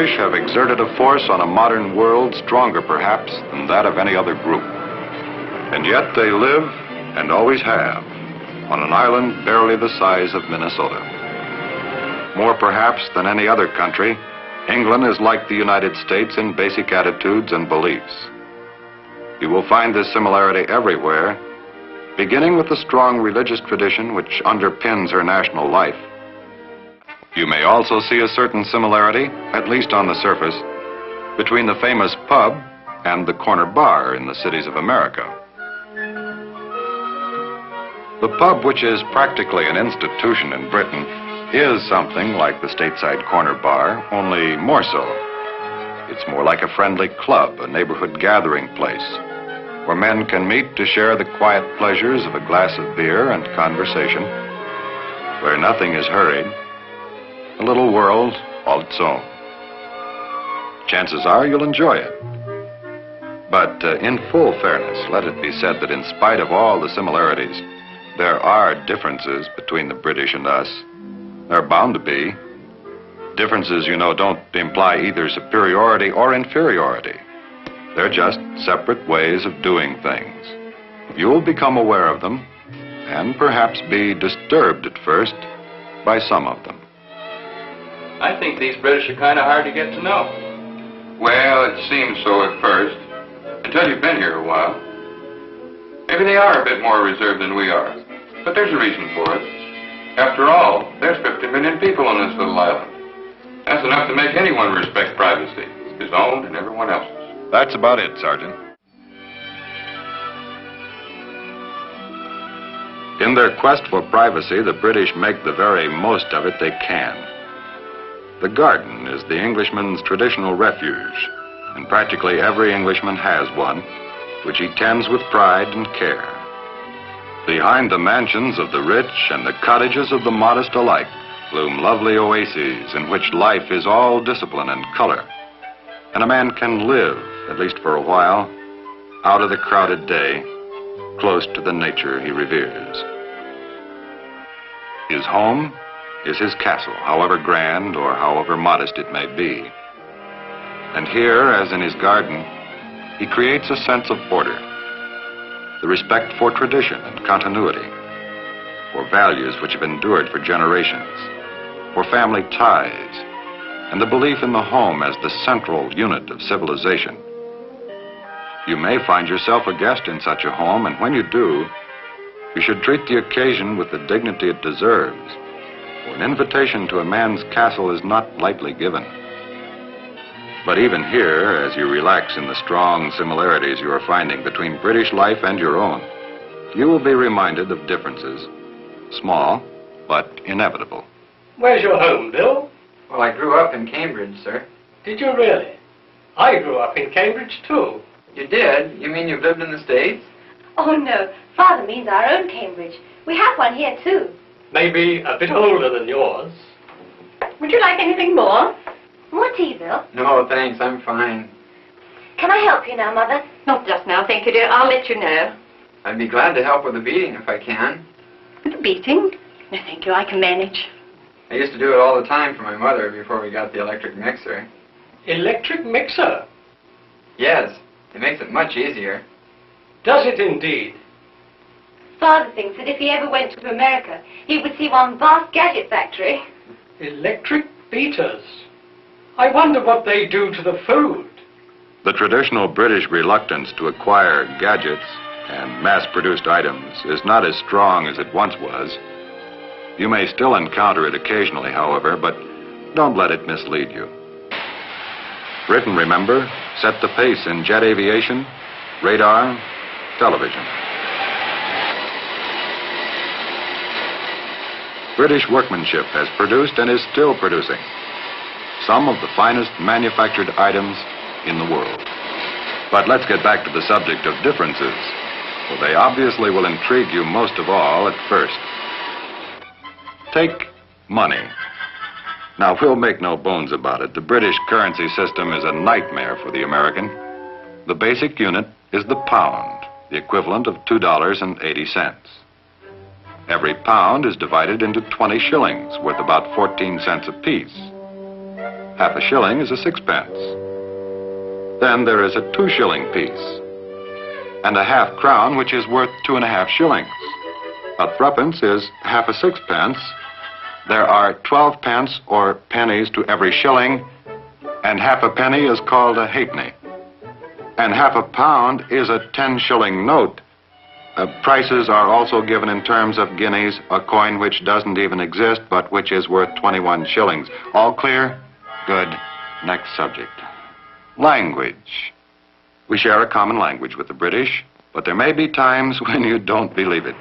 British have exerted a force on a modern world stronger, perhaps, than that of any other group. And yet they live, and always have, on an island barely the size of Minnesota. More perhaps than any other country, England is like the United States in basic attitudes and beliefs. You will find this similarity everywhere, beginning with the strong religious tradition which underpins her national life. You may also see a certain similarity, at least on the surface, between the famous pub and the corner bar in the cities of America. The pub, which is practically an institution in Britain, is something like the stateside corner bar, only more so. It's more like a friendly club, a neighborhood gathering place, where men can meet to share the quiet pleasures of a glass of beer and conversation, where nothing is hurried, a little world all its own. Chances are you'll enjoy it. But in full fairness, let it be said that in spite of all the similarities, there are differences between the British and us. There are bound to be. Differences, you know, don't imply either superiority or inferiority. They're just separate ways of doing things. You'll become aware of them, and perhaps be disturbed at first by some of them. I think these British are kind of hard to get to know. Well, it seems so at first, until you've been here a while. Maybe they are a bit more reserved than we are, but there's a reason for it. After all, there's 50 million people on this little island. That's enough to make anyone respect privacy, his own and everyone else's. That's about it, Sergeant. In their quest for privacy, the British make the very most of it they can. The garden is the Englishman's traditional refuge, and practically every Englishman has one, which he tends with pride and care. Behind the mansions of the rich and the cottages of the modest alike bloom lovely oases in which life is all discipline and color, and a man can live, at least for a while, out of the crowded day, close to the nature he reveres. His home is his castle, however grand or however modest it may be. And here, as in his garden, he creates a sense of order, the respect for tradition and continuity, for values which have endured for generations, for family ties, and the belief in the home as the central unit of civilization. You may find yourself a guest in such a home, and when you do, you should treat the occasion with the dignity it deserves. For an invitation to a man's castle is not lightly given. But even here, as you relax in the strong similarities you are finding between British life and your own, you will be reminded of differences, small but inevitable. Where's your home, Bill? Well, I grew up in Cambridge, sir. Did you really? I grew up in Cambridge, too. You did? You mean you've lived in the States? Oh, no. Father means our own Cambridge. We have one here, too. Maybe a bit older than yours. Would you like anything more? More tea, Bill? No, thanks. I'm fine. Can I help you now, Mother? Not just now, thank you, dear. I'll let you know. I'd be glad to help with the beating if I can. The beating? No, thank you. I can manage. I used to do it all the time for my mother before we got the electric mixer. Electric mixer? Yes. It makes it much easier. Does it indeed? Father thinks that if he ever went to America, he would see one vast gadget factory. Electric beaters. I wonder what they do to the food. The traditional British reluctance to acquire gadgets and mass-produced items is not as strong as it once was. You may still encounter it occasionally, however, but don't let it mislead you. Britain, remember, set the pace in jet aviation, radar, television. British workmanship has produced and is still producing some of the finest manufactured items in the world. But let's get back to the subject of differences, for they obviously will intrigue you most of all at first. Take money. Now, we'll make no bones about it. The British currency system is a nightmare for the American. The basic unit is the pound, the equivalent of $2.80. Every pound is divided into 20 shillings, worth about 14 cents apiece. Half a shilling is a sixpence. Then there is a 2-shilling piece, and a half crown, which is worth 2.5 shillings. A threepence is half a sixpence. There are 12 pence or pennies to every shilling, and half a penny is called a halfpenny. And half a pound is a 10-shilling note. Prices are also given in terms of guineas, a coin which doesn't even exist, but which is worth 21 shillings. All clear? Good. Next subject. Language. We share a common language with the British, but there may be times when you don't believe it.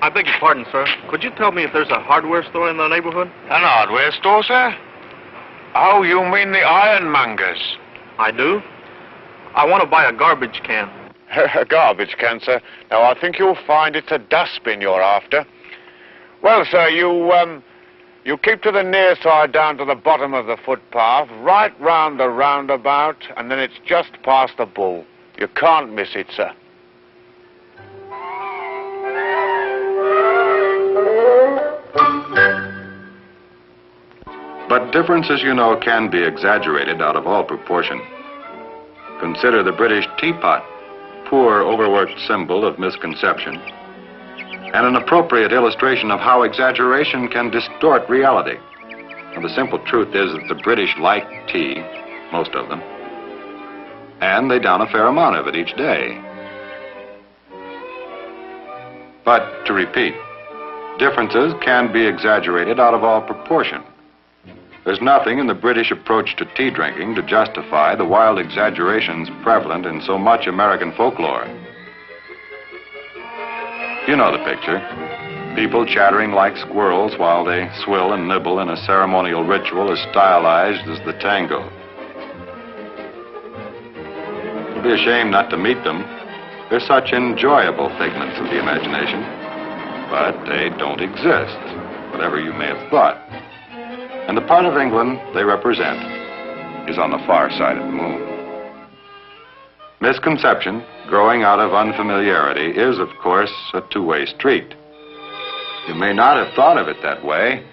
I beg your pardon, sir. Could you tell me if there's a hardware store in the neighborhood? An hardware store, sir? Oh, you mean the ironmongers? I do. I want to buy a garbage can. A garbage can, sir. Now, I think you'll find it's a dustbin you're after. Well, sir, you keep to the near side down to the bottom of the footpath, right round the roundabout, and then it's just past the bull. You can't miss it, sir. But differences, you know, can be exaggerated out of all proportion. Consider the British teapot, poor, overworked symbol of misconception, and an appropriate illustration of how exaggeration can distort reality. And the simple truth is that the British like tea, most of them, and they down a fair amount of it each day. But, to repeat, differences can be exaggerated out of all proportion. There's nothing in the British approach to tea drinking to justify the wild exaggerations prevalent in so much American folklore. You know the picture. People chattering like squirrels while they swill and nibble in a ceremonial ritual as stylized as the tango. It'll be a shame not to meet them. They're such enjoyable figments of the imagination. But they don't exist, whatever you may have thought. And the part of England they represent is on the far side of the moon. Misconception, growing out of unfamiliarity, is, of course, a two-way street. You may not have thought of it that way,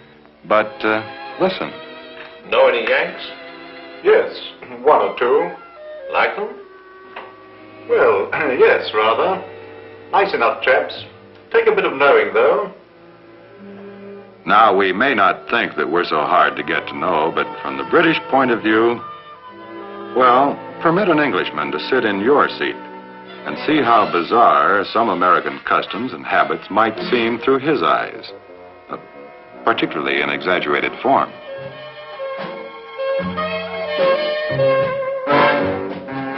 but listen. Know any Yanks? Yes, one or two. Like them? Well, yes, rather. Nice enough chaps. Take a bit of knowing, though. Now, we may not think that we're so hard to get to know, but from the British point of view, well, permit an Englishman to sit in your seat and see how bizarre some American customs and habits might seem through his eyes, particularly in exaggerated form.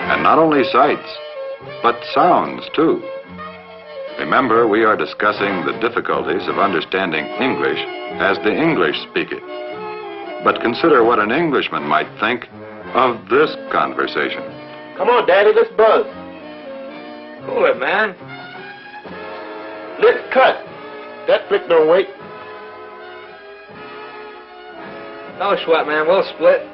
And not only sights, but sounds, too. Remember, we are discussing the difficulties of understanding English as the English speak it. But consider what an Englishman might think of this conversation. Come on, Daddy, let's buzz. Cool it, man. Let's cut. That flick don't wait. No sweat, man. We'll split.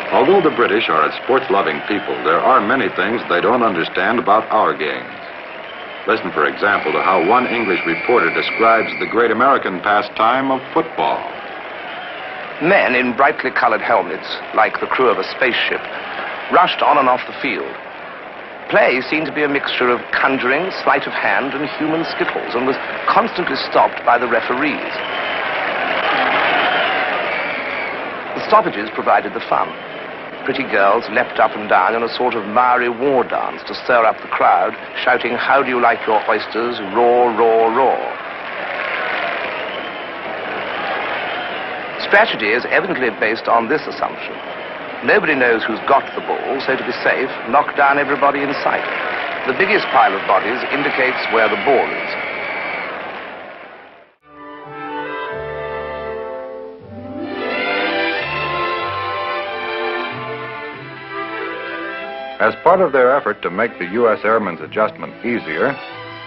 Although the British are a sports-loving people, there are many things they don't understand about our games. Listen, for example, to how one English reporter describes the great American pastime of football. Men in brightly colored helmets, like the crew of a spaceship, rushed on and off the field. Play seemed to be a mixture of conjuring, sleight of hand, and human skittles, and was constantly stopped by the referees. The stoppages provided the fun. Pretty girls leapt up and down in a sort of Maori war dance to stir up the crowd, shouting, "How do you like your oysters? Raw, raw, raw." Strategy is evidently based on this assumption. Nobody knows who's got the ball, so to be safe, knock down everybody in sight. The biggest pile of bodies indicates where the ball is. As part of their effort to make the U.S. Airmen's adjustment easier,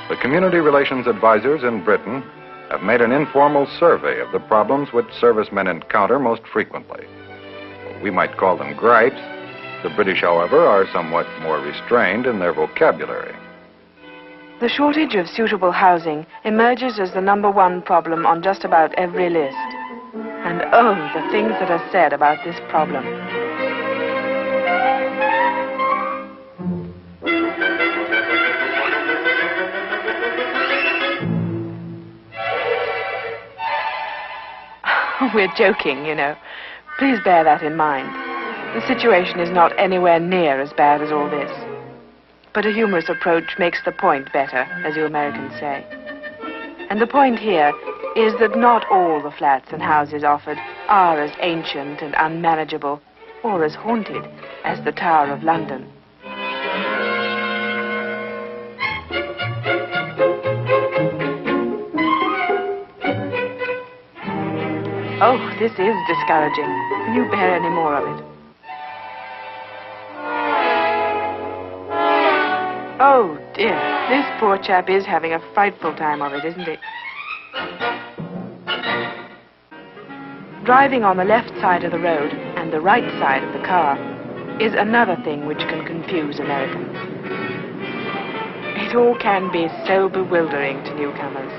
the community relations advisors in Britain have made an informal survey of the problems which servicemen encounter most frequently. We might call them gripes. The British, however, are somewhat more restrained in their vocabulary. The shortage of suitable housing emerges as the #1 problem on just about every list. And oh, the things that are said about this problem. We're joking, you know. Please bear that in mind. The situation is not anywhere near as bad as all this. But a humorous approach makes the point better, as you Americans say. And the point here is that not all the flats and houses offered are as ancient and unmanageable or as haunted as the Tower of London. Oh, this is discouraging. Can you bear any more of it? Oh, dear. This poor chap is having a frightful time of it, isn't he? Driving on the left side of the road and the right side of the car is another thing which can confuse Americans. It all can be so bewildering to newcomers.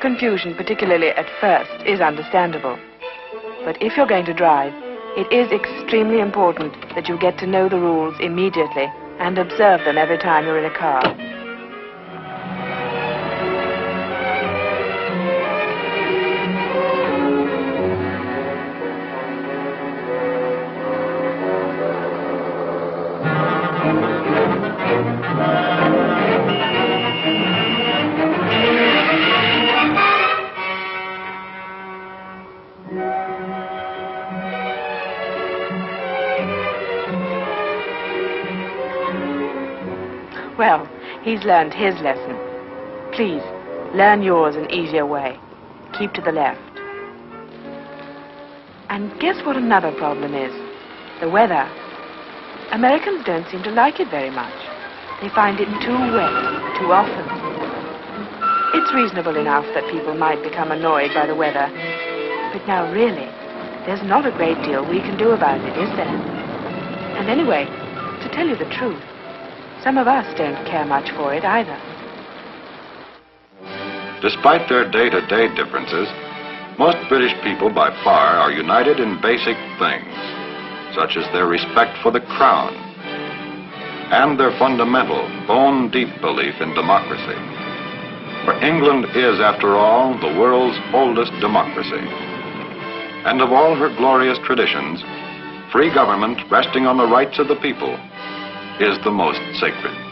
Confusion, particularly at first, is understandable. But if you're going to drive, it is extremely important that you get to know the rules immediately and observe them every time you're in a car. Well, he's learned his lesson. Please, learn yours an easier way. Keep to the left. And guess what another problem is? The weather. Americans don't seem to like it very much. They find it too wet, too often. It's reasonable enough that people might become annoyed by the weather. But now, really, there's not a great deal we can do about it, is there? And anyway, to tell you the truth, some of us don't care much for it either. Despite their day-to-day differences, most British people by far are united in basic things, such as their respect for the Crown and their fundamental, bone-deep belief in democracy. For England is, after all, the world's oldest democracy. And of all her glorious traditions, free government resting on the rights of the people is the most sacred.